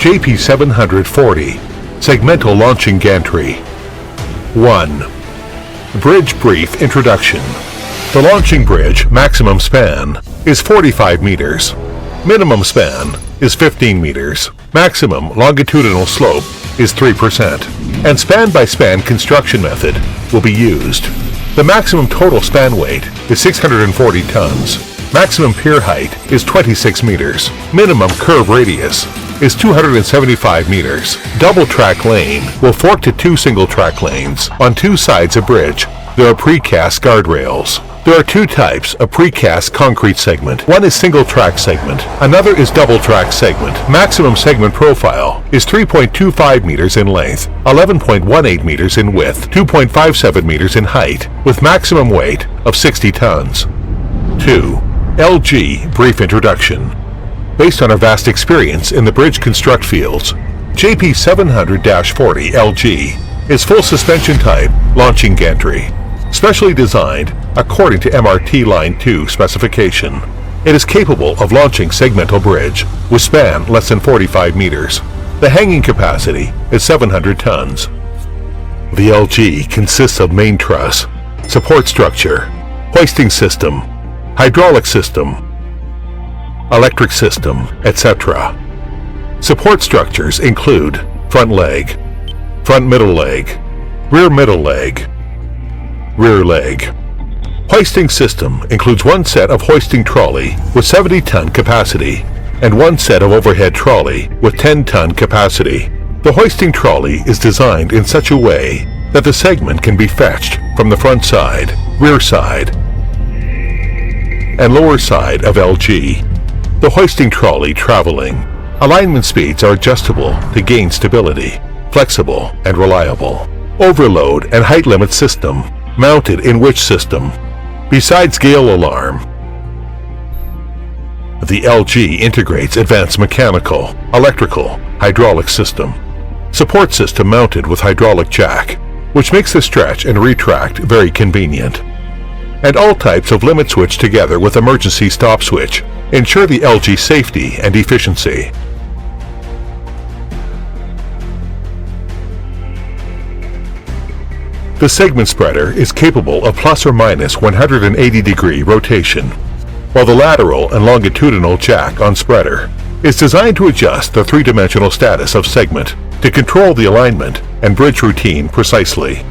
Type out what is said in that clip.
JP740 Segmental Launching Gantry. 1. Bridge Brief Introduction. The launching bridge maximum span is 45 meters. Minimum span is 15 meters. Maximum longitudinal slope is 3%. And span-by-span construction method will be used. The maximum total span weight is 640 tons. Maximum pier height is 26 meters. Minimum curve radius is 275 meters. Double track lane will fork to 2 single track lanes. On 2 sides of bridge, there are precast guardrails. There are 2 types of precast concrete segment. One is single track segment. Another is double track segment. Maximum segment profile is 3.25 meters in length, 11.18 meters in width, 2.57 meters in height, with maximum weight of 60 tons. 2. LG Brief Introduction. Based on our vast experience in the bridge construct fields, JP700-40 LG is full suspension type launching gantry, specially designed according to MRT Line 2 specification. It is capable of launching segmental bridge with span less than 45 meters. The hanging capacity is 700 tons. The LG consists of main truss, support structure, hoisting system, hydraulic system, electric system, etc. Support structures include front leg, front middle leg, rear middle leg, rear leg. Hoisting system includes 1 set of hoisting trolley with 70-ton capacity and 1 set of overhead trolley with 10-ton capacity. The hoisting trolley is designed in such a way that the segment can be fetched from the front side, rear side, and lower side of LG. The hoisting trolley traveling. Alignment speeds are adjustable to gain stability, flexible and reliable. Overload and height limit system mounted in which system? Besides gale alarm, the LG integrates advanced mechanical, electrical, hydraulic system. Support system mounted with hydraulic jack, which makes the stretch and retract very convenient. And all types of limit switch together with emergency stop switch ensure the LG safety and efficiency. The segment spreader is capable of plus or minus 180-degree rotation, while the lateral and longitudinal jack on spreader is designed to adjust the 3-dimensional status of segment to control the alignment and bridge routine precisely.